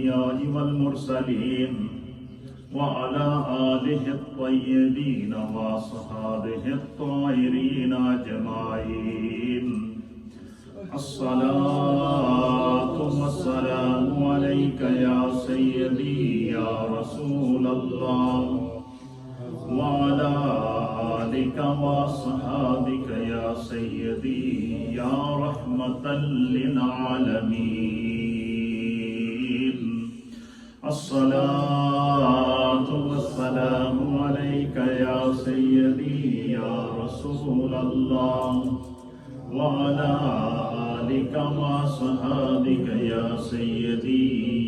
الأنبياء والمرسلين وعلى آله الطيبين وأصحابه الطاهرين أجمعين. الصلاة والسلام عليك يا سيدي يا رسول الله وعلى آلك وأصحابك يا سيدي يا رحمة للعالمين. الصلاة والسلام عليك يا سيدي يا رسول الله وعلى آلك وأصحابك يا سيدي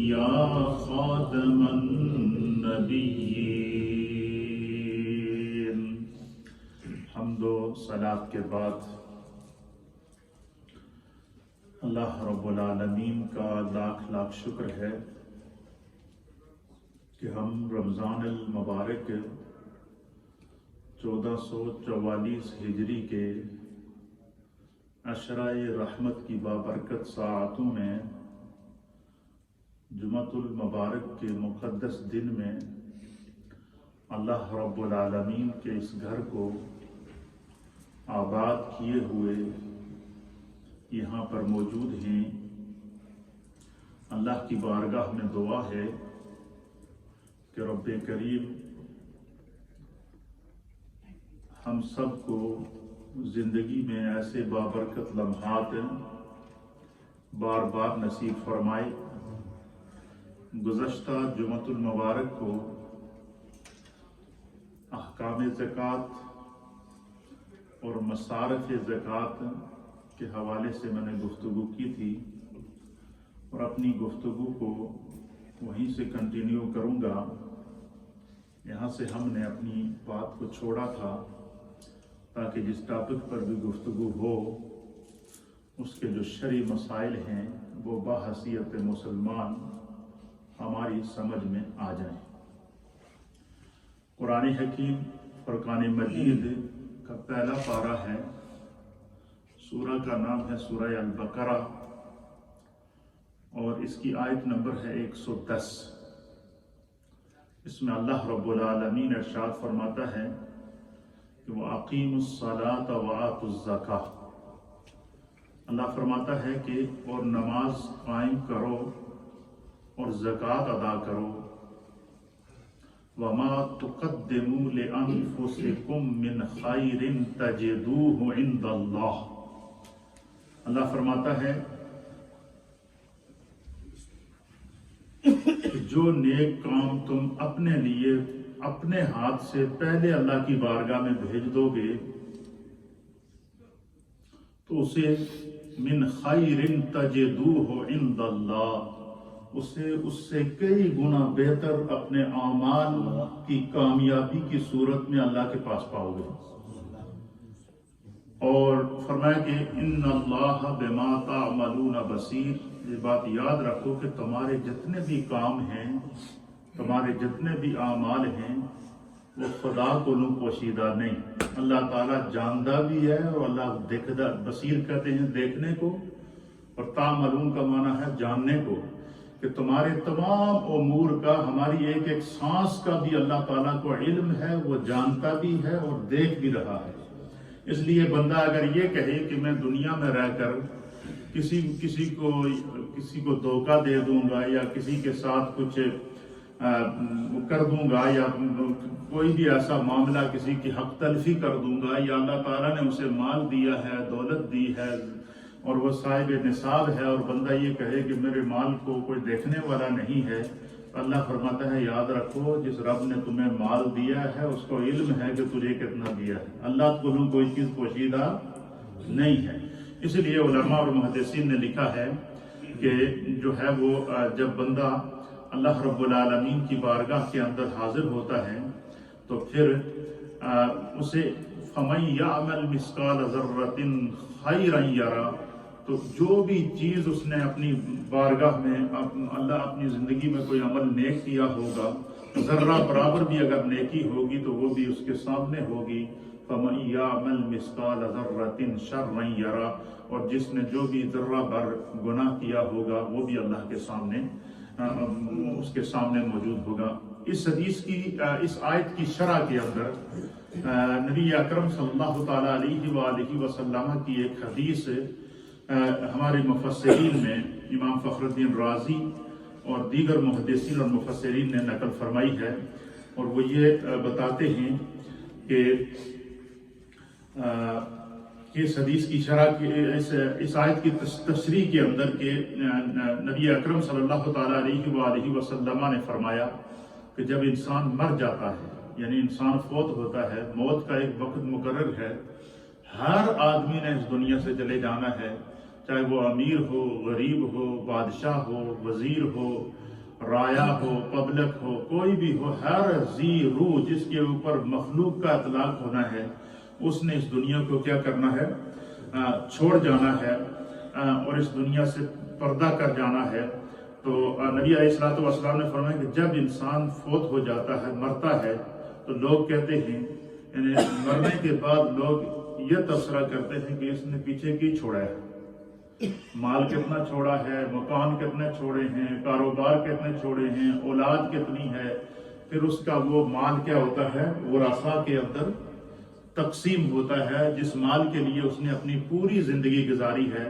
يا خاتم النبيين. حمد و صلاة کے بعد اللہ رب العالمین کا لاکھ لاکھ شکر ہے کہ ہم رمضان المبارک 1444 ہجری کے عشرۂ رحمت کی بابرکت ساعتوں میں جمعۃ المبارک کے مقدس دن میں اللہ رب العالمین کے اس گھر کو آباد کیے ہوئے یہاں پر موجود ہیں. اللہ کی بارگاہ میں دعا ہے کہ رب کریم ہم سب کو زندگی میں ایسے بابرکت لمحات بار بار نصیب فرمائے. گزشتہ جمعۃ المبارک کو احکام زکوٰۃ اور مصارف زکوٰۃ کے حوالے سے میں نے گفتگو کی تھی اور اپنی گفتگو کو وہیں سے کنٹینیو کروں گا. یہاں سے ہم نے اپنی بات کو چھوڑا تھا تاکہ جس ٹاپک پر بھی گفتگو ہو اس کے جو شرعی مسائل ہیں وہ بحیثیت مسلمان ہماری سمجھ میں آ جائیں. قرآن حکیم فرقان مجید کا پہلا پارہ ہے. سورہ کا نام ہے سورہ البقرہ اور اس کی آیت نمبر ہے 110. اس میں اللہ رب العالمین ارشاد فرماتا ہے کہ وَأَقِيمُوا الصَّلَاةَ وَآتُوا الزَّكَاةَ. اللہ فرماتا ہے کہ اور نماز قائم کرو اور زکوٰۃ ادا کرو. وَمَا تُقَدِّمُوا لِأَنفُسِكُم مِّنْ خَيْرٍ تَجِدُوهُ عِندَ اللَّهِ. اللہ فرماتا ہے کہ جو نیک کام تم اپنے لیے اپنے ہاتھ سے پہلے اللہ کی بارگاہ میں بھیج دو گے تو اسے من خیر تجدوہ عند اللہ، اس سے کئی گنا بہتر اپنے اعمال کی کامیابی کی صورت میں اللہ کے پاس پاؤ گے. اور فرمایا کہ ان اللہ بما تعملون بصیر. یہ بات یاد رکھو کہ تمہارے جتنے بھی کام ہیں، تمہارے جتنے بھی اعمال ہیں وہ خدا کو پوشیدہ نہیں. اللہ تعالیٰ جاندہ بھی ہے اور اللہ دیکھتا. بصیر کہتے ہیں دیکھنے کو اور تعملون کا معنی ہے جاننے کو، کہ تمہارے تمام امور کا، ہماری ایک ایک سانس کا بھی اللہ تعالیٰ کو علم ہے، وہ جانتا بھی ہے اور دیکھ بھی رہا ہے. اس لیے بندہ اگر یہ کہے کہ میں دنیا میں رہ کر کسی کو دھوکہ دے دوں گا یا کسی کے ساتھ کچھ کر دوں گا یا کوئی بھی ایسا معاملہ کسی کی حق تلفی کر دوں گا، یا اللہ تعالیٰ نے اسے مال دیا ہے، دولت دی ہے اور وہ صاحب نصاب ہے اور بندہ یہ کہے کہ میرے مال کو کوئی دیکھنے والا نہیں ہے، اللہ فرماتا ہے یاد رکھو جس رب نے تمہیں مال دیا ہے اس کو علم ہے کہ تجھے کتنا دیا ہے. اللہ کو کوئی چیز پوشیدہ نہیں ہے. اس لیے علماء اور محدثین نے لکھا ہے کہ جو ہے وہ جب بندہ اللہ رب العالمین کی بارگاہ کے اندر حاضر ہوتا ہے تو پھر اسے فَمَن يَعْمَلْ مِثْقَالَ ذَرَّةٍ خَيْرًا يَرَهُ. تو جو بھی چیز اس نے اپنی بارگاہ میں اللہ اپنی زندگی میں کوئی عمل نیک کیا ہوگا، ذرہ برابر بھی اگر نیکی ہوگی تو وہ بھی اس کے سامنے ہوگی. فَمَن يَعْمَلْ مِثْقَالَ ذَرَّةٍ شَرًّا يَرَهُ. اور جس نے جو بھی ذرہ بھر گناہ کیا ہوگا وہ بھی اللہ کے سامنے اس کے سامنے موجود ہوگا۔ اس حدیث کی اس آیت کی شرح کے اندر نبی اکرم صلی اللہ تعالیٰ علیہ وآلہ وسلم کی ایک حدیث ہمارے مفسرین میں امام فخر الدین رازی اور دیگر محدثین اور مفسرین نے نقل فرمائی ہے، اور وہ یہ بتاتے ہیں کہ اس حدیث کی شرح کی اس آیت کی تشریح کے اندر کہ نبی اکرم صلی اللہ تعالیٰ علیہ وآلہ وسلم نے فرمایا کہ جب انسان مر جاتا ہے، یعنی انسان فوت ہوتا ہے، موت کا ایک وقت مقرر ہے، ہر آدمی نے اس دنیا سے چلے جانا ہے، چاہے وہ امیر ہو، غریب ہو، بادشاہ ہو، وزیر ہو، رایا ہو، پبلک ہو، کوئی بھی ہو، ہر ذی روح جس کے اوپر مخلوق کا اطلاق ہونا ہے، اس نے اس دنیا کو کیا کرنا ہے؟ چھوڑ جانا ہے اور اس دنیا سے پردہ کر جانا ہے۔ تو نبی علیہ الصلوۃ والسلام نے فرمایا کہ جب انسان فوت ہو جاتا ہے، مرتا ہے، تو لوگ کہتے ہیں، یعنی مرنے کے بعد لوگ یہ تبصرہ کرتے ہیں کہ اس نے پیچھے کی چھوڑا ہے، مال کتنا چھوڑا ہے، مکان کتنے چھوڑے ہیں، کاروبار کتنے چھوڑے ہیں، اولاد کتنی ہے، پھر اس کا وہ مال کیا ہوتا ہے، ورثاء کے اندر تقسیم ہوتا ہے، جس مال کے لیے اس نے اپنی پوری زندگی گزاری ہے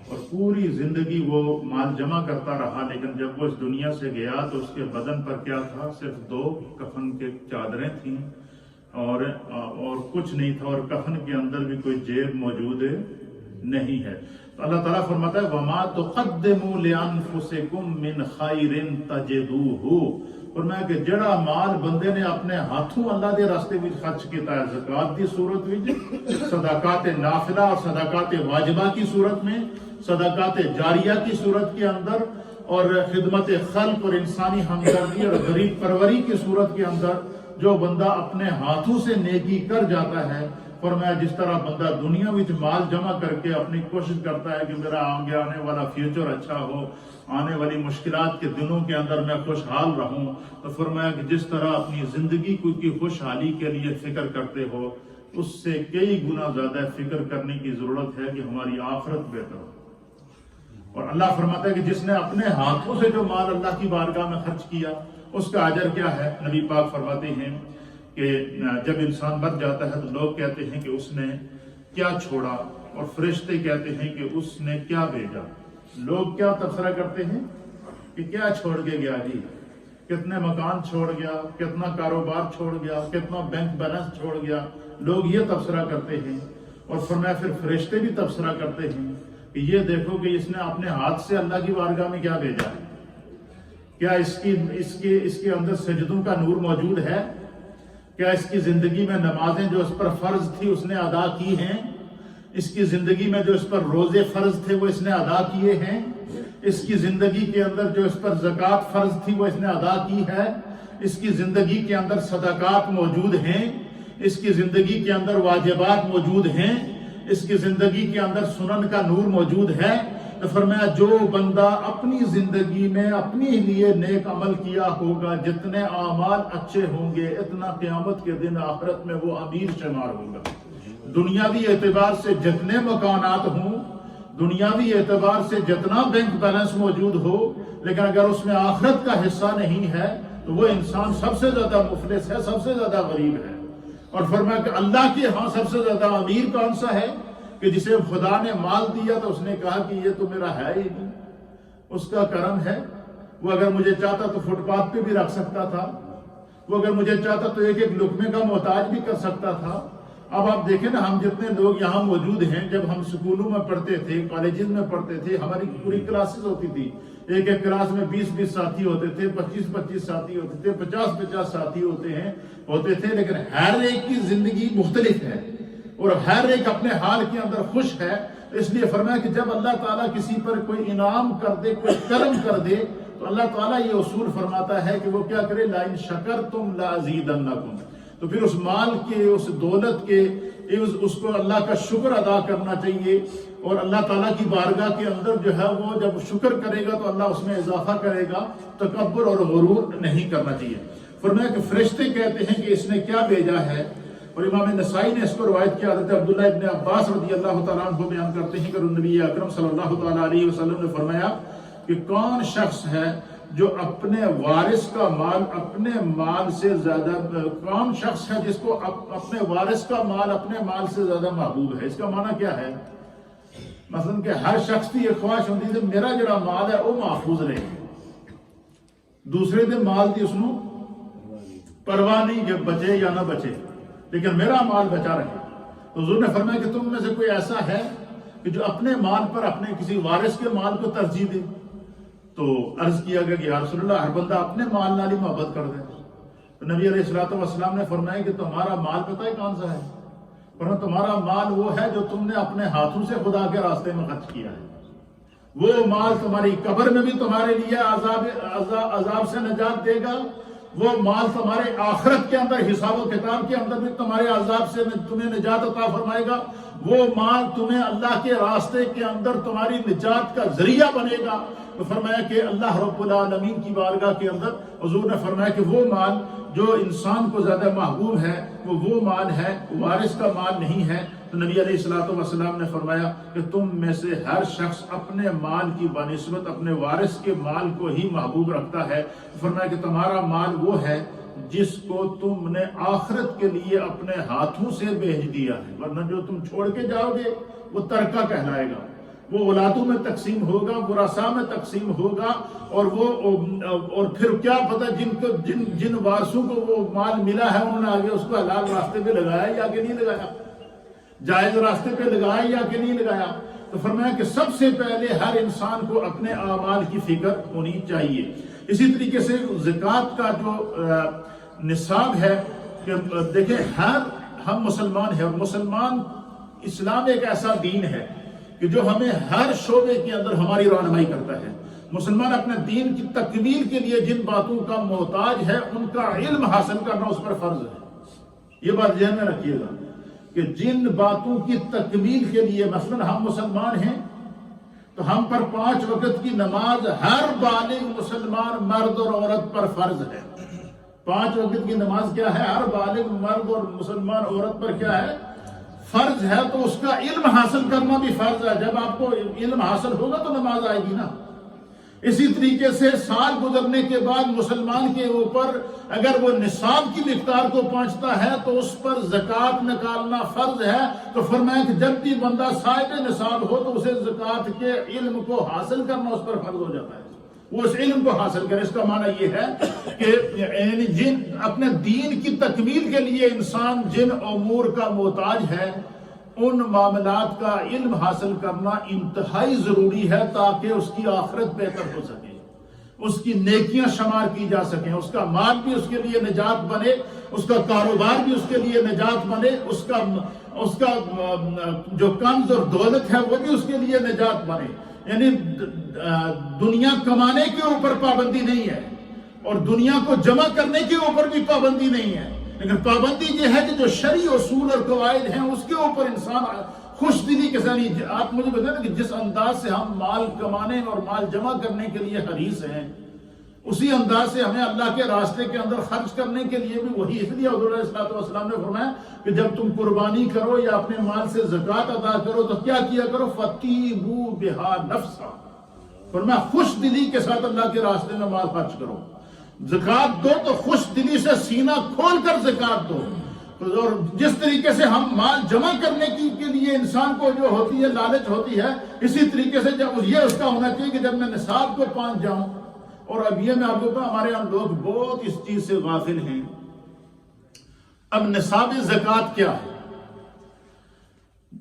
اور پوری زندگی وہ مال جمع کرتا رہا، لیکن جب وہ اس دنیا سے گیا تو اس کے بدن پر کیا تھا؟ صرف 2 کفن کے چادریں تھیں اور کچھ نہیں تھا، اور کفن کے اندر بھی کوئی جیب موجود نہیں ہے۔ تو اللہ تعالیٰ فرماتا ہے وَمَا تُقَدِّمُوا لِأَنفُسِكُم مِّنْ خَيْرٍ تَجِدُوهُ، فرمایا کہ جڑا مال بندے نے اپنے ہاتھوں اللہ دے راستے وچ خرچ کیتا ہے، زکوٰۃ دی صورت وچ، صدقات نافلہ اور صدقات واجبہ کی صورت میں، صدقات جاریہ کی صورت کے اندر، اور خدمت خلق اور انسانی ہمدردی اور غریب پروری کی صورت کے اندر جو بندہ اپنے ہاتھوں سے نیکی کر جاتا ہے، فرمایا جس طرح بندہ دنیا میں مال جمع کر کے اپنی کوشش کرتا ہے کہ میرا آگے آنے والا فیوچر اچھا ہو، آنے والی مشکلات کے دنوں کے اندر میں خوشحال رہوں، تو فرمایا کہ جس طرح اپنی زندگی کی خوشحالی کے لیے فکر کرتے ہو، اس سے کئی گنا زیادہ فکر کرنے کی ضرورت ہے کہ ہماری آخرت بہتر ہو۔ اور اللہ فرماتا ہے کہ جس نے اپنے ہاتھوں سے جو مال اللہ کی بارگاہ میں خرچ کیا، اس کا اجر کیا ہے؟ نبی پاک فرماتے ہیں کہ جب انسان مر جاتا ہے تو لوگ کہتے ہیں کہ اس نے کیا چھوڑا، اور فرشتے کہتے ہیں کہ اس نے کیا بھیجا۔ لوگ کیا تبصرہ کرتے ہیں کہ کیا چھوڑ کے گیا جی، کتنے مکان چھوڑ گیا، کتنا کاروبار چھوڑ گیا، کتنا بینک بیلنس چھوڑ گیا، لوگ یہ تبصرہ کرتے ہیں۔ اور فرمایا پھر فرشتے بھی تبصرہ کرتے ہیں کہ یہ دیکھو کہ اس نے اپنے ہاتھ سے اللہ کی بارگاہ میں کیا بھیجا ہے، کیا اس کے اندر سجدوں کا نور موجود ہے، کیا اس کی زندگی میں نمازیں جو اس پر فرض تھی اس نے ادا کی ہیں، اس کی زندگی میں جو اس پر روزے فرض تھے وہ اس نے ادا کیے ہیں، اس کی زندگی کے اندر جو اس پر زکوٰۃ فرض تھی وہ اس نے ادا کی ہے، اس کی زندگی کے اندر صدقات موجود ہیں، اس کی زندگی کے اندر واجبات موجود ہیں، اس کی زندگی کے اندر سنن کا نور موجود ہے۔ تو فرمایا جو بندہ اپنی زندگی میں اپنی لیے نیک عمل کیا ہوگا، جتنے اعمال اچھے ہوں گے، اتنا قیامت کے دن آخرت میں وہ امیر شمار ہوگا۔ دنیاوی اعتبار سے جتنے مکانات ہوں، دنیاوی اعتبار سے جتنا بینک بیلنس موجود ہو، لیکن اگر اس میں آخرت کا حصہ نہیں ہے تو وہ انسان سب سے زیادہ مفلس ہے، سب سے زیادہ غریب ہے۔ اور فرمایا کہ اللہ کے ہاں سب سے زیادہ امیر کون سا ہے؟ کہ جسے خدا نے مال دیا تو اس نے کہا کہ یہ تو میرا ہے ہی نہیں، اس کا کرم ہے، وہ اگر مجھے چاہتا تو فٹ پاتھ پہ بھی رکھ سکتا تھا، وہ اگر مجھے چاہتا تو ایک لقمے کا محتاج بھی کر سکتا تھا۔ اب آپ دیکھیں نا، ہم جتنے لوگ یہاں موجود ہیں، جب ہم سکولوں میں پڑھتے تھے، کالجز میں پڑھتے تھے، ہماری پوری کلاسز ہوتی تھی، ایک کلاس میں 20 ساتھی ہوتے تھے، 25 ساتھی ہوتے تھے، 50 ساتھی ہوتے تھے، لیکن ہر ایک کی زندگی مختلف ہے اور ہر ایک اپنے حال کے اندر خوش ہے۔ اس لیے فرمایا کہ جب اللہ تعالیٰ کسی پر کوئی انعام کر دے، کوئی کرم کر دے، تو اللہ تعالیٰ یہ اصول فرماتا ہے کہ وہ کیا کرے، لَإِن شَكَرْتُمْ لَأَزِيدَنَّكُمْ۔ تو پھر اس مال کے، اس دولت کے، اس کو اللہ کا شکر ادا کرنا چاہیے، اور اللہ تعالیٰ کی بارگاہ کے اندر جو ہے وہ جب شکر کرے گا تو اللہ اس میں اضافہ کرے گا، تکبر اور غرور نہیں کرنا چاہیے۔ فرمایا کہ فرشتے کہتے ہیں کہ اس نے کیا بھیجا ہے، اور امام نسائی نے اس کو روایت کیا، حضرت عبداللہ ابن عباس رضی اللہ تعالیٰ عنہ بیان کرتے ہیں کہ نبی اکرم صلی اللہ تعالیٰ علیہ وسلم نے فرمایا کہ کون شخص ہے جو اپنے وارث کا مال اپنے مال سے زیادہ، کون شخص ہے جس کو اپنے وارث کا مال اپنے مال سے زیادہ محبوب ہے؟ اس کا معنی کیا ہے؟ مثلا کہ ہر شخص کی یہ خواہش ہوتی ہے میرا جڑا مال ہے وہ محفوظ رہے، دوسرے دے مال کی اس کو پرواہ نہیں کہ بچے یا نہ بچے، لیکن میرا مال بچا رہے۔ تو حضور نے فرمایا کہ تم میں سے کوئی ایسا ہے کہ جو اپنے مال پر اپنے کسی وارث کے مال کو ترجیح دے؟ تو عرض کیا گیا کہ یا رسول اللہ ہر بندہ اپنے مال نال ہی محبت کر دے۔ تو نبی علیہ الصلوۃ والسلام نے فرمایا کہ تمہارا مال پتہ ہے کون سا ہے؟ فرمایا تمہارا مال وہ ہے جو تم نے اپنے ہاتھوں سے خدا کے راستے میں خرچ کیا ہے، وہ مال تمہاری قبر میں بھی تمہارے لیے عذاب سے نجات دے گا، وہ مال تمہارے آخرت کے اندر حساب و کتاب کے اندر بھی تمہارے عذاب سے تمہیں نجات عطا فرمائے گا، وہ مال تمہیں اللہ کے راستے کے اندر تمہاری نجات کا ذریعہ بنے گا۔ تو فرمایا کہ اللہ رب العالمین کی بارگاہ کے اندر حضور نے فرمایا کہ وہ مال جو انسان کو زیادہ محبوب ہے وہ مال ہے، وارث کا مال نہیں ہے۔ تو نبی علیہ الصلوۃ والسلام نے فرمایا کہ تم میں سے ہر شخص اپنے مال کی بنسبت اپنے وارث کے مال کو ہی محبوب رکھتا ہے۔ فرمایا کہ تمہارا مال وہ ہے جس کو تم نے آخرت کے لیے اپنے ہاتھوں سے بھیج دیا ہے، ورنہ جو تم چھوڑ کے جاؤ گے وہ ترکہ کہلائے گا، وہ اولادوں میں تقسیم ہوگا، ورثاء میں تقسیم ہوگا، اور پھر کیا پتہ جن وارثوں کو وہ مال ملا ہے انہوں نے آگے اس کو حلال راستے پہ لگایا یا کہ نہیں لگایا، جائز راستے پہ لگایا یا کہ نہیں لگایا۔ تو فرمایا کہ سب سے پہلے ہر انسان کو اپنے اعمال کی فکر ہونی چاہیے۔ اسی طریقے سے زکوٰۃ کا جو نصاب ہے کہ دیکھیں ہم مسلمان ہیں، اور مسلمان اسلام ایک ایسا دین ہے کہ جو ہمیں ہر شعبے کے اندر ہماری رہنمائی کرتا ہے۔ مسلمان اپنے دین کی تکمیل کے لیے جن باتوں کا محتاج ہے ان کا علم حاصل کرنا اس پر فرض ہے۔ یہ بات ذہن میں رکھیے گا کہ جن باتوں کی تکمیل کے لیے، مثلا ہم مسلمان ہیں تو ہم پر 5 وقت کی نماز ہر بالغ مسلمان مرد اور عورت پر فرض ہے۔ 5 وقت کی نماز کیا ہے؟ ہر بالغ مرد اور مسلمان عورت پر کیا ہے؟ فرض ہے۔ تو اس کا علم حاصل کرنا بھی فرض ہے۔ جب آپ کو علم حاصل ہوگا تو نماز آئے گی نا۔ اسی طریقے سے سال گزرنے کے بعد مسلمان کے اوپر اگر وہ نصاب کی مقدار کو پہنچتا ہے تو اس پر زکوٰۃ نکالنا فرض ہے۔ تو فرمایا کہ جب بھی بندہ صاحب نصاب ہو تو اسے زکوٰۃ کے علم کو حاصل کرنا اس پر فرض ہو جاتا ہے، وہ اس علم کو حاصل کرے۔ اس کا معنی یہ ہے کہ اپنے دین کی تکمیل کے لیے انسان جن امور کا محتاج ہے ان معاملات کا علم حاصل کرنا انتہائی ضروری ہے تاکہ اس کی آخرت بہتر ہو سکے، اس کی نیکیاں شمار کی جا سکیں، اس کا مال بھی اس کے لیے نجات بنے، اس کا کاروبار بھی اس کے لیے نجات بنے، اس کا جو کنز اور دولت ہے وہ بھی اس کے لیے نجات بنے۔ یعنی دنیا کمانے کے اوپر پابندی نہیں ہے اور دنیا کو جمع کرنے کے اوپر بھی پابندی نہیں ہے، لیکن پابندی یہ ہے کہ جو شرعی اصول اور قواعد ہیں اس کے اوپر انسان خوش دلی کے ساتھ۔ آپ مجھے بتائیں کہ جس انداز سے ہم مال کمانے اور مال جمع کرنے کے لیے حریص ہیں اسی انداز سے ہمیں اللہ کے راستے کے اندر خرچ کرنے کے لیے بھی وہی۔ اس لیے حضور علیہ الصلوۃ والسلام نے فرمایا کہ جب تم قربانی کرو یا اپنے مال سے زکوٰۃ ادا کرو تو کیا کیا کرو؟ فَطِيبُوا بِهَا نَفْسًا، فرمایا خوش دلی کے ساتھ اللہ کے راستے میں مال خرچ کرو۔ زکوٰۃ دو تو خوش دلی سے سینہ کھول کر زکوٰۃ دو۔ اور جس طریقے سے ہم مال جمع کرنے کے لیے انسان کو جو ہوتی ہے لالچ ہوتی ہے، اسی طریقے سے جب یہ اس کا ہونا چاہیے کہ جب میں نصاب کو پہنچ جاؤں۔ اور اب یہ میں آپ کو ہمارے یہاں لوگ بہت اس چیز سے غافل ہیں۔ اب نصاب زکوٰۃ کیا ہے؟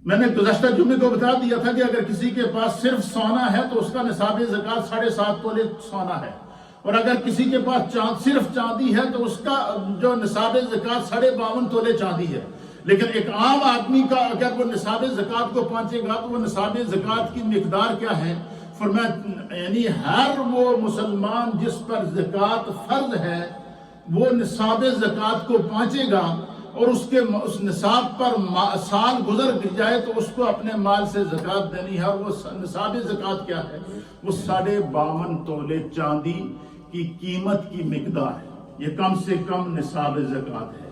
میں نے گزشتہ جمعے کو بتا دیا تھا کہ اگر کسی کے پاس صرف سونا ہے تو اس کا نصاب زکوٰۃ 7.5 تولے سونا ہے، اور اگر کسی کے پاس صرف چاندی ہے تو اس کا جو نصاب زکوٰۃ 52.5 تولے چاندی ہے۔ لیکن ایک عام آدمی کا اگر وہ نصاب زکوٰۃ کو پہنچے گا تو وہ نصاب زکوٰۃ کی مقدار کیا ہے؟ فرمایا یعنی ہر وہ مسلمان جس پر زکوٰۃ فرض ہے وہ نصاب زکوٰۃ کو پہنچے گا، اور اس نصاب پر سال گزر جائے تو اس کو اپنے مال سے زکوٰۃ دینی ہے۔ اور وہ نصاب زکوٰۃ کیا ہے؟ وہ 52.5 تولے چاندی کی قیمت کی مقدار ہے۔ یہ کم سے کم نصاب زکوٰۃ ہے،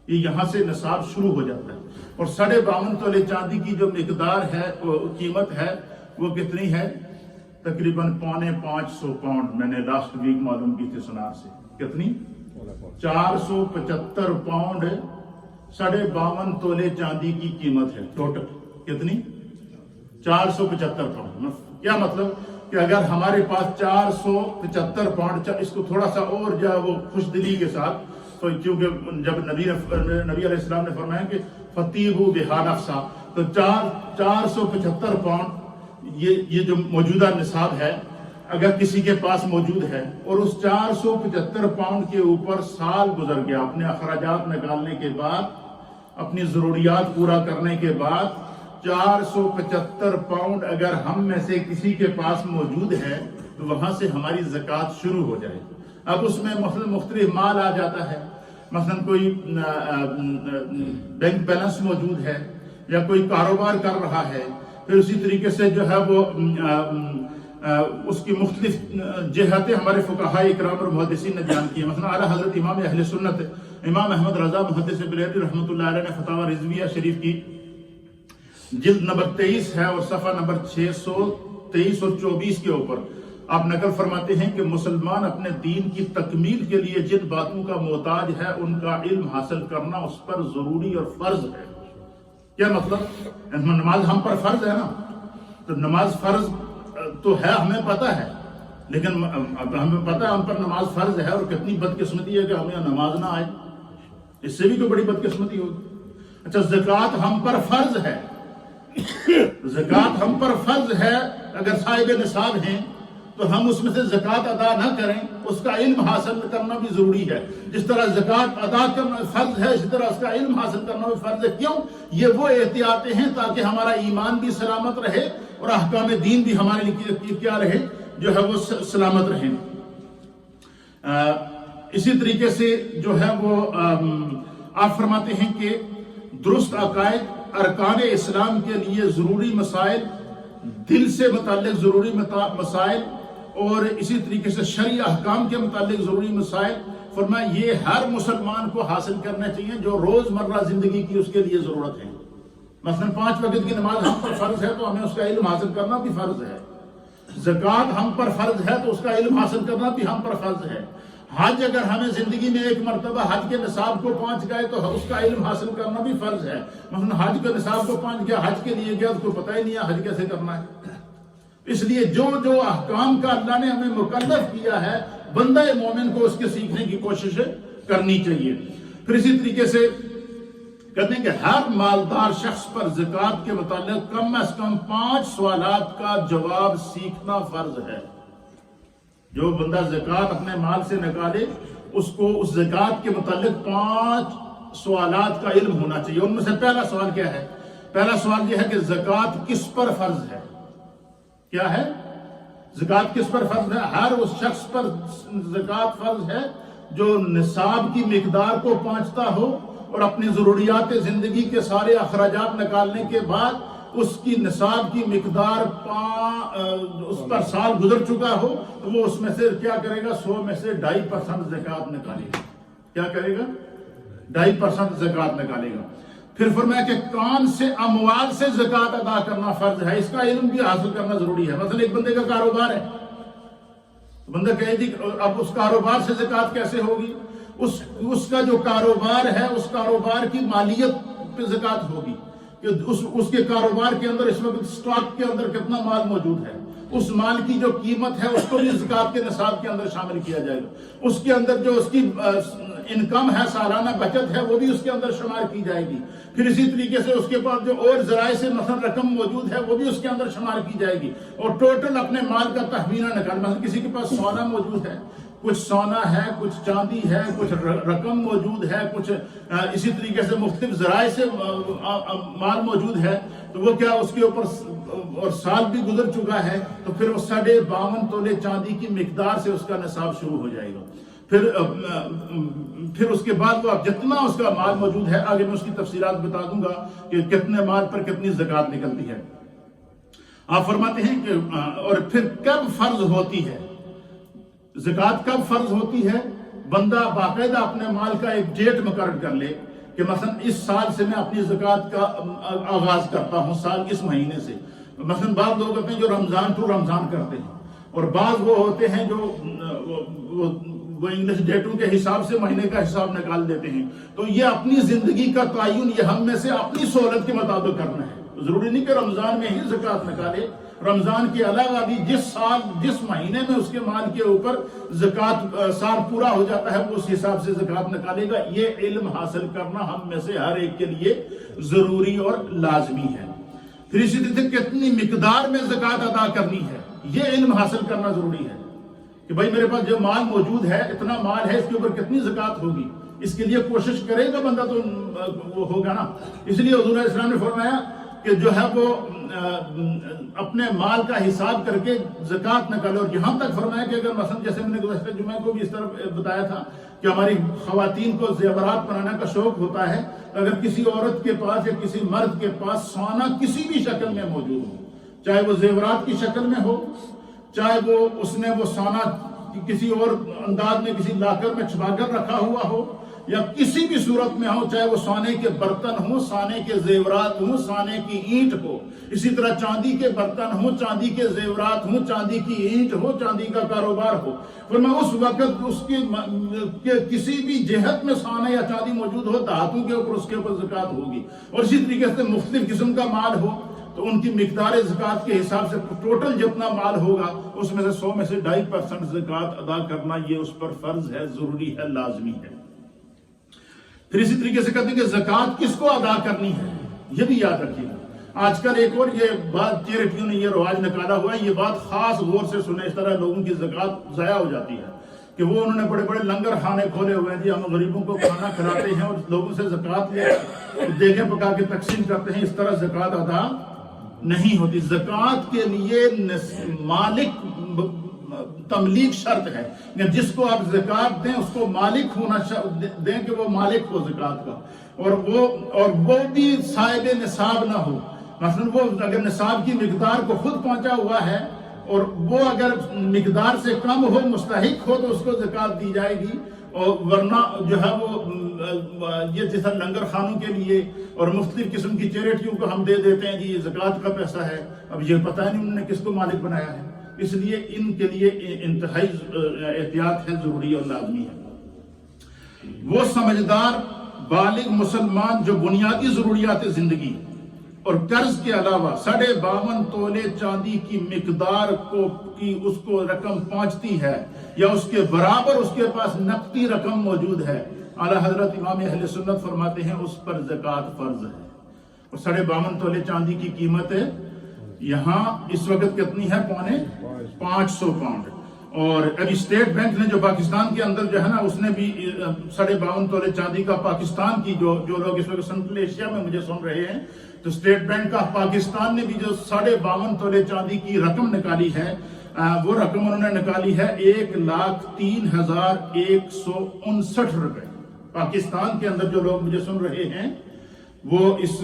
یہ یہاں سے نصاب شروع ہو جاتا ہے۔ اور 52.5 تولے چاندی کی جو مقدار ہے، قیمت ہے، وہ کتنی ہے؟ تقریباً 450 پاؤنڈ میں نے لاسٹ ویک معلوم کی تھی سنار سے. کتنی؟ 475 پاؤنڈ 52.5 تولے چاندی کی قیمت ہے ٹوٹل. کتنی؟ 475 پاؤنڈ. کیا مطلب کہ اگر ہمارے پاس 475 پاؤنڈ، اس کو تھوڑا سا اور جو ہے وہ خوش دلی کے ساتھ، تو کیونکہ جب نبی علیہ السلام نے فرمایا کہ فتیحو بہا نفسا، تو 475 پاؤنڈ یہ جو موجودہ نصاب ہے اگر کسی کے پاس موجود ہے اور اس 475 پاؤنڈ کے اوپر سال گزر گیا اپنے اخراجات نکالنے کے بعد، اپنی ضروریات پورا کرنے کے بعد، 475 پاؤنڈ اگر ہم میں سے کسی کے پاس موجود ہے تو وہاں سے ہماری زکوٰۃ شروع ہو جائے. اب اس میں مثلا مختلف مال آ جاتا ہے، مثلا کوئی بینک بیلنس موجود ہے یا کوئی کاروبار کر رہا ہے، پھر اسی طریقے سے جو ہے وہ اس کی مختلف جہتیں ہمارے فقہاء اکرام اور محدثین نے بیان کی ہیں. مثلا اعلیٰ حضرت امام اہل سنت امام احمد رضا محدث بریلوی رحمۃ اللہ علیہ نے فتاوی رضویہ شریف کی جلد نمبر 23 ہے اور صفحہ نمبر 623 اور 24 کے اوپر آپ نقل فرماتے ہیں کہ مسلمان اپنے دین کی تکمیل کے لیے جن باتوں کا محتاج ہے ان کا علم حاصل کرنا اس پر ضروری اور فرض ہے. کیا مطلب؟ نماز ہم پر فرض ہے نا، تو نماز فرض تو ہے، ہمیں پتہ ہے، لیکن ہمیں پتہ ہے ہم پر نماز فرض ہے، اور کتنی بدقسمتی ہے کہ ہمیں نماز نہ آئے، اس سے بھی کوئی بڑی بدقسمتی ہوگی. اچھا، زکوٰۃ ہم پر فرض ہے، زکوٰۃ ہم پر فرض ہے. اگر صاحب نصاب ہیں تو ہم اس میں سے زکوٰۃ ادا نہ کریں، اس کا علم حاصل کرنا بھی ضروری ہے. جس طرح زکوٰۃ ادا کرنا فرض ہے، اسی طرح اس کا علم حاصل کرنا بھی فرض ہے. کیوں؟ یہ وہ احتیاطیں ہیں تاکہ ہمارا ایمان بھی سلامت رہے اور احکام دین بھی ہمارے لیے کیا رہے، جو ہے وہ سلامت رہے. اسی طریقے سے جو ہے وہ آپ فرماتے ہیں کہ درست عقائد ارکان اسلام کے لیے ضروری مسائل، دل سے متعلق ضروری مسائل، اور اسی طریقے سے شرعی احکام کے متعلق ضروری مسائل، فرمایا یہ ہر مسلمان کو حاصل کرنا چاہیے جو روزمرہ زندگی کی اس کے لیے ضرورت ہے. مثلا 5 وقت کی نماز ہم پر فرض ہے تو ہمیں اس کا علم حاصل کرنا بھی فرض ہے. زکوٰۃ ہم پر فرض ہے تو اس کا علم حاصل کرنا بھی ہم پر فرض ہے. حج اگر ہمیں زندگی میں ایک مرتبہ حج کے نصاب کو پہنچ گئے تو اس کا علم حاصل کرنا بھی فرض ہے. مثلا حج کے نصاب کو پہنچ گیا، حج کے لیے گیا، اس کو پتہ ہی نہیں ہے حج کیسے کرنا ہے. اس لیے جو احکام کا اللہ نے ہمیں مکلف کیا ہے، بندہ مومن کو اس کے سیکھنے کی کوشش کرنی چاہیے. پھر اسی طریقے سے کہتے ہیں کہ ہر مالدار شخص پر زکوٰۃ کے متعلق کم از کم 5 سوالات کا جواب سیکھنا فرض ہے. جو بندہ زکوٰۃ اپنے مال سے نکالے، اس کو اس زکوٰۃ کے متعلق 5 سوالات کا علم ہونا چاہیے. ان میں سے پہلا سوال کیا ہے؟ پہلا سوال یہ ہے کہ زکوٰۃ کس پر فرض ہے؟ کیا ہے؟ زکوٰۃ کس پر فرض ہے؟ ہر اس شخص پر زکوٰۃ فرض ہے جو نصاب کی مقدار کو پہنچتا ہو اور اپنی ضروریات زندگی کے سارے اخراجات نکالنے کے بعد اس کی نصاب کی مقدار اس پر سال گزر چکا ہو تو وہ اس میں سے کیا کرے گا؟ 100 میں سے 2.5% زکوٰۃ نکالے گا. کیا کرے گا؟ 2.5% زکوٰۃ نکالے گا. پھر فرمایا کہ کون سے اموال سے زکوٰۃ ادا کرنا فرض ہے، اس کا علم بھی حاصل کرنا ضروری ہے. مثلا ایک بندے کا کاروبار ہے، بندہ کہے جی اب اس کاروبار سے زکوٰۃ کیسے ہوگی؟ اس کا جو کاروبار ہے، اس کاروبار کی مالیت پہ زکوٰۃ ہوگی کہ اس کے کاروبار کے اندر اس وقت سٹاک کے اندر کتنا مال موجود ہے، اس مال کی جو قیمت ہے اس کو بھی زکوٰۃ کے نصاب کے اندر شامل کیا جائے گا. اس کے اندر جو اس کی انکم ہے، سالانہ بچت ہے، وہ بھی اس کے اندر شمار کی جائے گی. پھر اسی طریقے سے اس کے پاس جو اور ذرائع سے مثلا رقم موجود ہے وہ بھی اس کے اندر شمار کی جائے گی. اور ٹوٹل اپنے مال کا تخمینہ نکال، مثلا کسی کے پاس سونا موجود ہے، کچھ سونا ہے، کچھ چاندی ہے، کچھ رقم موجود ہے، کچھ اسی طریقے سے مختلف ذرائع سے مال موجود ہے، تو وہ کیا اس کے اوپر اور سال بھی گزر چکا ہے تو پھر وہ 52.5 تولے چاندی کی مقدار سے اس کا نصاب شروع ہو جائے گا. پھر اس کے بعد وہ جتنا اس کا مال موجود ہے، آگے میں اس کی تفصیلات بتا دوں گا کہ کتنے مال پر کتنی زکوٰۃ نکلتی ہے. آپ فرماتے ہیں کہ اور پھر کب فرض ہوتی ہے زکوٰۃ؟ کب فرض ہوتی ہے؟ بندہ باقاعدہ اپنے مال کا ایک ڈیٹ مقرر کر لے کہ مثلا اس سال سے میں اپنی زکوٰۃ کا آغاز کرتا ہوں، سال اس مہینے سے. مثلا بعض لوگ کہتے ہیں جو رمضان ٹو رمضان کرتے ہیں، اور بعض وہ ہوتے ہیں جو وہ انگلش ڈیٹوں کے حساب سے مہینے کا حساب نکال دیتے ہیں. تو یہ اپنی زندگی کا تعین یہ ہم میں سے اپنی سہولت کے مطابق کرنا ہے. ضروری نہیں کہ رمضان میں ہی زکوٰۃ نکالے، رمضان کے علاوہ بھی جس مہینے میں اس کے مال کے اوپر زکوٰۃ سال پورا ہو جاتا ہے وہ اس حساب سے زکوٰۃ نکالے گا. یہ علم حاصل کرنا ہم میں سے ہر ایک کے لیے ضروری اور لازمی ہے. پھر اسی طرح کتنی مقدار میں زکوٰۃ ادا کرنی ہے یہ علم حاصل کرنا ضروری ہے کہ بھائی میرے پاس جو مال موجود ہے، اتنا مال ہے، اس کے اوپر کتنی زکوٰۃ ہوگی. اس کے لیے کوشش کرے گا بندہ تو وہ ہوگا نا. اس لیے حضور علیہ السلام نے فرمایا کہ جو ہے وہ اپنے مال کا حساب کر کے زکوٰۃ نکالے. اور یہاں تک فرمایا کہ اگر مثلا جیسے میں نے گزشتہ جمعہ کو بھی اس طرح بتایا تھا کہ ہماری خواتین کو زیورات بنانے کا شوق ہوتا ہے، اگر کسی عورت کے پاس یا کسی مرد کے پاس سونا کسی بھی شکل میں موجود ہو، چاہے وہ زیورات کی شکل میں ہو، چاہے وہ اس نے وہ سونا کسی اور انداز میں کسی لاکر میں چھپا کر رکھا ہوا ہو، یا کسی بھی صورت میں ہو، چاہے وہ سونے کے برتن ہوں، سونے کے زیورات ہوں، سونے کی اینٹ ہو، اسی طرح چاندی کے برتن ہوں، چاندی کے زیورات ہوں، چاندی کی اینٹ ہو، چاندی کا کاروبار ہو، فرمایا اس وقت اس کے کسی بھی جہت میں سونا یا چاندی موجود ہو، دھاتوں کے اوپر اس کے اوپر زکوٰۃ ہوگی. اور اسی طریقے سے مختلف قسم کا مال ہو تو ان کی مقدار زکوٰۃ کے حساب سے ٹوٹل جتنا مال ہوگا اس میں سے 100 میں سے 2.5% زکوٰۃ ادا کرنا یہ اس پر فرض ہے، ضروری ہے، لازمی ہے. پھر اسی طریقے سے کہتے ہیں کہ زکوٰۃ کس کو ادا کرنی ہے یہ بھی یاد رکھیے گا. آج کل ایک اور یہ بات چیریٹیوں نے یہ رواج نکالا ہوا ہے، یہ بات خاص غور سے سنیں. اس طرح لوگوں کی زکوٰۃ ضائع ہو جاتی ہے کہ وہ انہوں نے بڑے بڑے لنگر خانے کھولے ہوئے ہیں، جی ہم غریبوں کو کھانا کھلاتے ہیں اور لوگوں سے زکوٰۃ لے دیگیں پکا کے تقسیم کرتے ہیں. اس طرح زکوٰۃ ادا نہیں ہوتی. زکوٰۃ کے لیے مالک تملیک شرط ہے، جس کو آپ زکوٰۃ دیں اس کو مالک ہونا دیں کہ وہ مالک ہو زکوٰۃ کا، اور وہ بھی صاحب نصاب نہ ہو. مثلا وہ اگر نصاب کی مقدار کو خود پہنچا ہوا ہے اور وہ اگر مقدار سے کم ہو، مستحق ہو، تو اس کو زکوٰۃ دی جائے گی. اور ورنہ جو ہے وہ یہ جیسا لنگر خانوں کے لیے اور مختلف قسم کی چیریٹیوں کو ہم دے دیتے ہیں، جی یہ زکوٰۃ کا پیسہ ہے، اب یہ پتہ نہیں انہوں نے کس کو مالک بنایا ہے. اس لیے ان کے لیے انتہائی احتیاط ہے، ضروری اور لازمی ہے. وہ سمجھدار بالغ مسلمان جو بنیادی ضروریات زندگی اور قرض کے علاوہ 52.5 تولے چاندی کی مقدار اس کو رقم پہنچتی ہے یا اس کے برابر اس کے پاس نقدی رقم موجود ہے، اعلیٰ حضرت امام اہل سنت فرماتے ہیں اس پر زکوٰۃ فرض ہے. اور 52.5 تولے چاندی کی قیمت ہے یہاں اس وقت کتنی ہے؟ 550 پاؤنڈ. اور ابھی اسٹیٹ بینک نے جو پاکستان کے اندر جو ہے نا، اس نے بھی 52.5 تولے چاندی کا پاکستان کی جو لوگ اس وقت سنٹرل ایشیا میں مجھے سن رہے ہیں، تو اسٹیٹ بینک آف پاکستان نے بھی جو 52.5 تولے چاندی کی رقم نکالی ہے، وہ رقم انہوں نے نکالی ہے 1,03,159 روپے. پاکستان کے اندر جو لوگ مجھے سن رہے ہیں وہ اس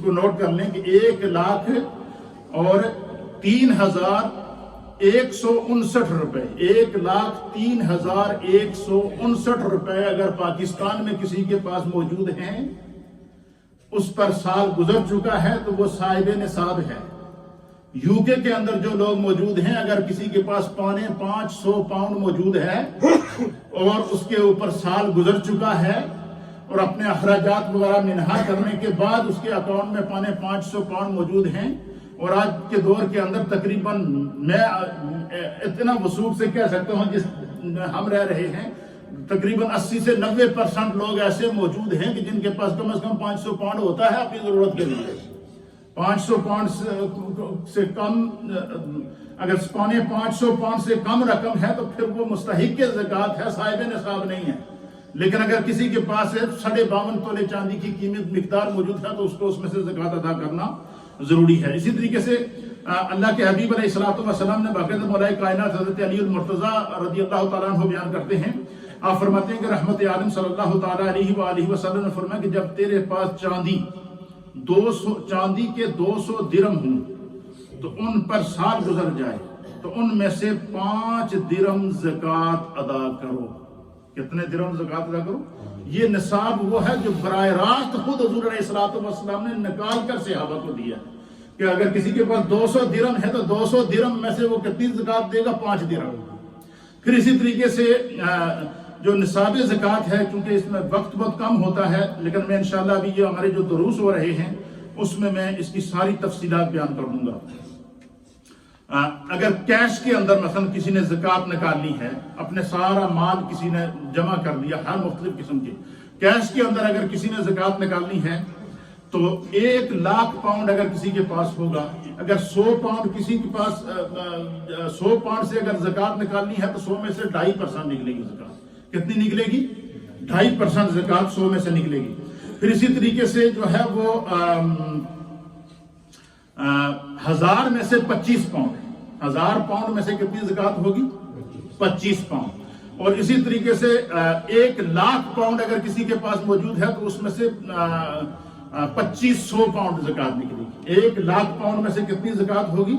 کو نوٹ کر لیں کہ 1,03,159 روپے، 1,03,159 روپے اگر پاکستان میں کسی کے پاس موجود ہیں، اس پر سال گزر چکا ہے تو وہ صاحب نصاب ہے. یو کے اندر جو لوگ موجود ہیں، اگر کسی کے پاس 550 پاؤنڈ موجود ہے اور اس کے اوپر سال گزر چکا ہے اور اپنے اخراجات وغیرہ منہا کرنے کے بعد اس کے اکاؤنٹ میں 550 پاؤنڈ موجود ہیں، اور آج کے دور کے اندر تقریباً میں اتنا وثوق سے کہہ سکتا ہوں جس ہم رہ رہے ہیں، تقریباً 80 سے 90% لوگ ایسے موجود ہیں کہ جن کے پاس کم از کم 500 پاؤنڈ ہوتا ہے اپنی ضرورت کے لیے. 500 پاؤنڈ سے کم، اگر 550 پاؤنڈ سے کم رقم ہے تو پھر وہ مستحق زکوٰۃ ہے، صاحب نصاب نہیں ہے. لیکن اگر کسی کے پاس 52.5 تولے چاندی کی قیمت مقدار موجود ہے تو اس کو اس میں سے زکوٰۃ ادا کرنا ضروری ہے. اسی طریقے سے اللہ کے حبیب علیہ الصلوۃ والسلام نے باقاعدہ مولا کائنات حضرت علی المرتضیٰ رضی اللہ تعالیٰ عنہ بیان کرتے ہیں، آپ فرماتے ہیں کہ رحمت عالم صلی اللہ تعالیٰ علیہ وآلہ وسلم نے فرمایا کہ جب تیرے پاس چاندی کے 200 درم ہوں تو ان پر سال گزر جائے تو ان میں سے 5 درم زکوٰۃ ادا کرو. کتنے درم زکوٰۃ ادا کرو؟ یہ نصاب وہ ہے جو براہ راست خود حضور علیہ الصلوۃ والسلام نے نکال کر صحابہ کو دیا. کہ اگر کسی کے پاس 200 درہم ہے تو 200 درہم میں سے وہ کتنی زکوٰۃ دے گا؟ 5 درہم۔ پھر اسی طریقے سے جو نصاب زکوٰۃ ہے، چونکہ اس میں وقت بہت کم ہوتا ہے، لیکن میں انشاءاللہ ابھی یہ ہمارے جو دروس ہو رہے ہیں اس میں اس کی ساری تفصیلات بیان کر دوں گا۔ اگر کیش کے اندر مثلا کسی نے زکوٰۃ نکالنی ہے، اپنے سارا مال کسی نے جمع کر دیا ہر مختلف قسم کے، کیش کے اندر اگر کسی نے زکوٰۃ نکالنی ہے تو 1,00,000 پاؤنڈ اگر کسی کے پاس ہوگا، اگر 100 پاؤنڈ کسی کے پاس 100 پاؤنڈ سے اگر زکوٰۃ نکالنی ہے تو 100 میں سے 2.5% نکلے گی زکوٰۃ۔ کتنی نکلے گی؟ 2.5% زکوٰۃ 100 میں سے نکلے گی۔ پھر اسی طریقے سے جو ہے وہ 1000 میں سے 25 پاؤنڈ، 1000 پاؤنڈ میں سے کتنی زکوٰۃ ہوگی؟ 25 پاؤنڈ۔ اور اسی طریقے سے 1,00,000 پاؤنڈ اگر کسی کے پاس موجود ہے تو اس میں سے 2500 پاؤنڈ زکوٰۃ نکلے گی۔ 1,00,000 پاؤنڈ میں سے کتنی زکوٰۃ ہوگی؟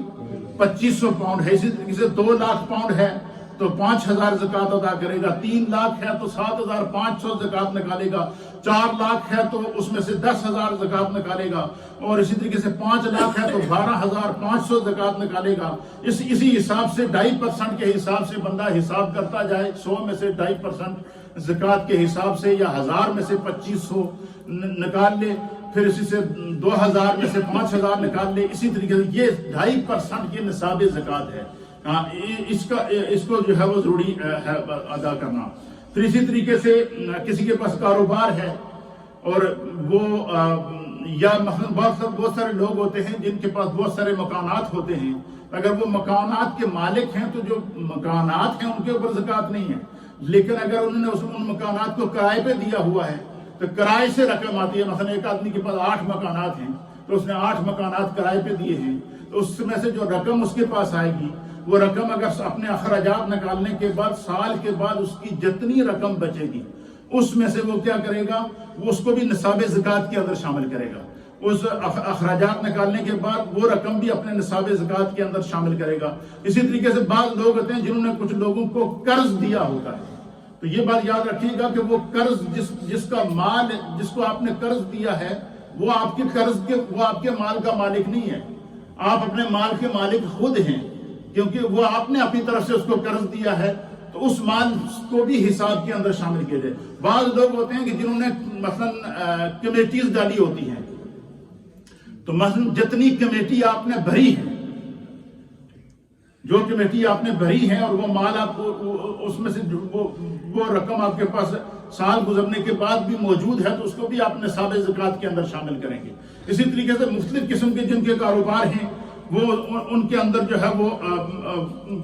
2500 پاؤنڈ ہے۔ اسی طریقے سے 2,00,000 پاؤنڈ ہے تو 5,000 زکوٰۃ ادا کرے گا۔ 3,00,000 ہے تو 7,500 زکوٰۃ نکالے گا۔ 4,00,000 ہے تو اس میں سے 10,000 زکوٰۃ نکالے گا۔ اور اسی طریقے سے 5,00,000 ہے تو 12,500 زکوٰۃ نکالے گا۔ اسی حساب سے 2.5% کے حساب سے بندہ حساب کرتا جائے، 100 میں سے 2.5% زکوٰۃ کے حساب سے، یا 1000 میں سے 2500 نکال لے، پھر اسی سے 2000 میں سے 5000 نکال لے۔ اسی طریقے سے یہ 2.5% کی نصاب زکوٰۃ ہے۔ اس کو جو ہے وہ ضروری ہے ادا کرنا۔ پھر اسی طریقے سے کسی کے پاس کاروبار ہے اور وہ یا مثلا بہت سارے لوگ ہوتے ہیں جن کے پاس بہت سارے مکانات ہوتے ہیں، اگر وہ مکانات کے مالک ہیں تو جو مکانات ہیں ان کے اوپر زکوٰۃ نہیں ہے، لیکن اگر انہوں نے ان مکانات کو کرائے پہ دیا ہوا ہے تو کرائے سے رقم آتی ہے۔ مثلا ایک آدمی کے پاس 8 مکانات ہیں تو اس نے 8 مکانات کرائے پہ دیے ہیں، تو اس میں سے جو رقم اس کے پاس آئے گی، وہ رقم اگر اپنے اخراجات نکالنے کے بعد سال کے بعد اس کی جتنی رقم بچے گی اس میں سے وہ کیا کرے گا؟ وہ اس کو بھی نصاب زکوٰۃ کے اندر شامل کرے گا۔ اس اخراجات نکالنے کے بعد وہ رقم بھی اپنے نصاب زکوٰۃ کے اندر شامل کرے گا۔ اسی طریقے سے بعض لوگ ہوتے ہیں جنہوں نے کچھ لوگوں کو قرض دیا ہوتا ہے، تو یہ بات یاد رکھیے گا کہ وہ قرض جس کا مال جس کو آپ نے قرض دیا ہے وہ آپ کے مال کا مالک نہیں ہے، آپ اپنے مال کے مالک خود ہیں، کیونکہ وہ آپ نے اپنی طرف سے اس کو قرض دیا ہے، تو اس مال کو بھی حساب کے اندر شامل کیے جائے۔ بعض لوگ ہوتے ہیں کہ جنہوں نے مثلا کمیٹیز ڈالی ہوتی ہیں، تو مثلا جتنی کمیٹی آپ نے بھری ہے، جو کمیٹی آپ نے بھری ہے اور وہ مال آپ کو اس میں سے وہ رقم آپ کے پاس سال گزرنے کے بعد بھی موجود ہے تو اس کو بھی آپ نصاب زکوٰۃ کے اندر شامل کریں گے۔ اسی طریقے سے مختلف قسم کے جن کے کاروبار ہیں وہ ان کے اندر جو ہے وہ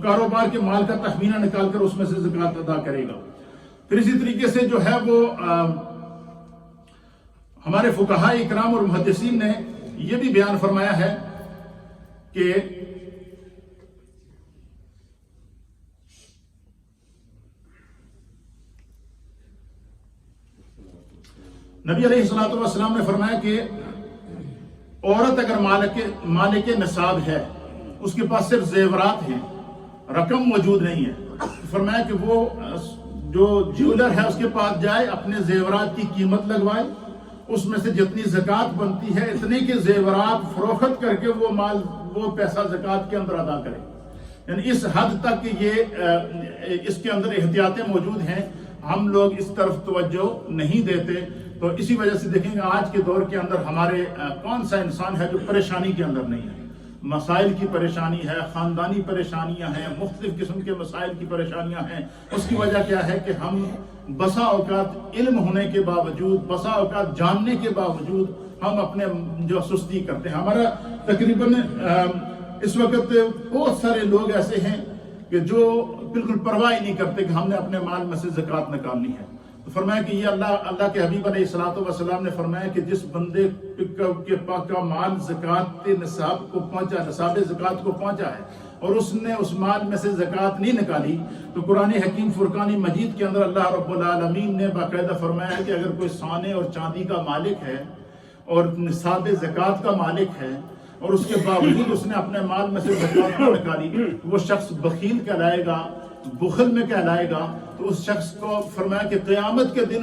کاروبار کے مال کا تخمینہ نکال کر اس میں سے زکوٰۃ ادا کرے گا۔ پھر اسی طریقے سے جو ہے وہ ہمارے فقہاء اکرام اور محدثین نے یہ بھی بیان فرمایا ہے کہ نبی علیہ الصلوۃ والسلام نے فرمایا کہ عورت اگر مالک نصاب ہے، اس کے پاس صرف زیورات ہیں، رقم موجود نہیں ہے، فرمایا کہ وہ جو جیولر ہے اس کے پاس جائے، اپنے زیورات کی قیمت لگوائے، اس میں سے جتنی زکوٰۃ بنتی ہے اتنے کے زیورات فروخت کر کے وہ پیسہ زکوٰۃ کے اندر ادا کرے۔ یعنی اس حد تک اس کے اندر احتیاطیں موجود ہیں، ہم لوگ اس طرف توجہ نہیں دیتے۔ تو اسی وجہ سے دیکھیں گے آج کے دور کے اندر ہمارے کون سا انسان ہے جو پریشانی کے اندر نہیں ہے؟ مسائل کی پریشانی ہے، خاندانی پریشانیاں ہیں، مختلف قسم کے مسائل کی پریشانیاں ہیں۔ اس کی وجہ کیا ہے کہ ہم بسا اوقات علم ہونے کے باوجود، بسا اوقات جاننے کے باوجود ہم اپنے جو سستی کرتے ہیں۔ ہمارا تقریباً اس وقت بہت سارے لوگ ایسے ہیں کہ جو بالکل پرواہ نہیں کرتے کہ ہم نے اپنے مال میں سے زکوٰۃ نکالنی ہے۔ تو فرمایا کہ یہ اللہ کے حبیب علیہ الصلوۃ والسلام نے فرمایا کہ جس بندے کے پاس کا مال زکوٰۃ نصاب کو پہنچا، نصاب زکوٰۃ کو پہنچا ہے اور اس نے اس مال میں سے زکوٰۃ نہیں نکالی، تو قرآن حکیم فرقان مجید کے اندر اللہ رب العالمین نے باقاعدہ فرمایا ہے کہ اگر کوئی سونے اور چاندی کا مالک ہے اور نصاب زکوٰۃ کا مالک ہے اور اس کے باوجود اس نے اپنے مال میں سے زکوٰۃ نہ نکالی، وہ شخص بخیل کہلائے گا، بخل میں کہلائے گا۔ تو اس شخص کو فرمایا کہ قیامت کے دن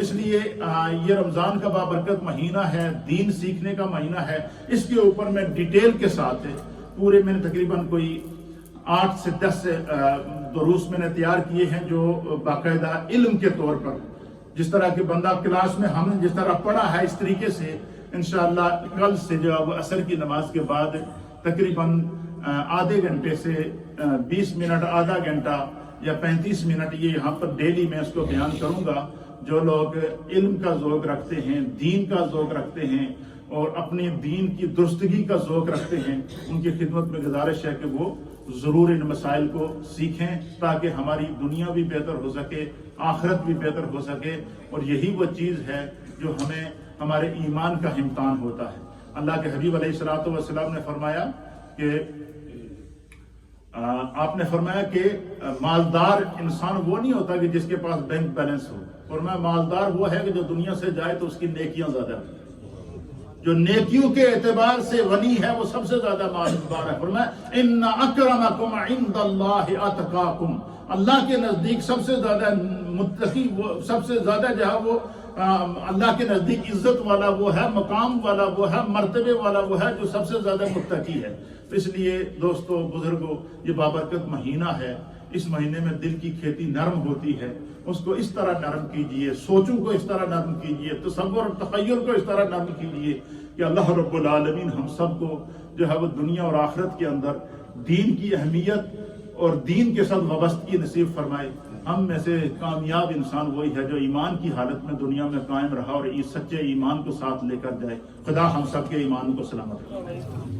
اس لیے یہ رمضان کا بابرکت مہینہ ہے، دین سیکھنے کا مہینہ ہے، اس کے اوپر میں ڈیٹیل کے ساتھ پورے میں نے تقریباً کوئی 8 سے 10 دروس میں نے تیار کیے ہیں، جو باقاعدہ علم کے طور پر جس طرح کہ بندہ کلاس میں ہم نے جس طرح پڑھا ہے اس طریقے سے انشاءاللہ کل سے جو عصر کی نماز کے بعد تقریباً آدھے گھنٹے سے 20 منٹ، آدھا گھنٹہ یا 35 منٹ یہ یہاں پر ڈیلی میں اس کو بیان کروں گا۔ جو لوگ علم کا ذوق رکھتے ہیں، دین کا ذوق رکھتے ہیں اور اپنے دین کی درستگی کا ذوق رکھتے ہیں، ان کی خدمت میں گزارش ہے کہ وہ ضرور ان مسائل کو سیکھیں تاکہ ہماری دنیا بھی بہتر ہو سکے، آخرت بھی بہتر ہو سکے، اور یہی وہ چیز ہے جو ہمیں ہمارے ایمان کا امتحان ہوتا ہے۔ اللہ کے حبیب علیہ الصلوۃ والسلام نے فرمایا کہ آپ نے فرمایا کہ مالدار انسان وہ نہیں ہوتا کہ جس کے پاس بینک بیلنس ہو، فرمایا مالدار وہ ہے کہ جو دنیا سے جائے تو اس کی نیکیاں زیادہ ہیں، جو نیکیوں کے اعتبار سے غنی ہے وہ سب سے زیادہ مالدار ہے۔ فرمایا ان اکرمکم عند اللہ اتقاکم، اللہ کے نزدیک سب سے زیادہ متقی، وہ سب سے زیادہ جو ہے وہ اللہ کے نزدیک عزت والا وہ ہے، مقام والا وہ ہے، مرتبے والا وہ ہے جو سب سے زیادہ متقی ہے۔ تو اس لیے دوستو، بزرگوں، یہ بابرکت مہینہ ہے، اس مہینے میں دل کی کھیتی نرم ہوتی ہے، اس کو اس طرح نرم کیجئے، سوچوں کو اس طرح نرم کیجئے، تصور اور تخیل کو اس طرح نرم کیجئے کہ اللہ رب العالمین ہم سب کو جو ہے وہ دنیا اور آخرت کے اندر دین کی اہمیت اور دین کے ساتھ وابستگی نصیب فرمائے۔ ہم میں سے کامیاب انسان وہی ہے جو ایمان کی حالت میں دنیا میں قائم رہا اور اس سچے ایمان کو ساتھ لے کر جائے۔ خدا ہم سب کے ایمان کو سلامت رکھے۔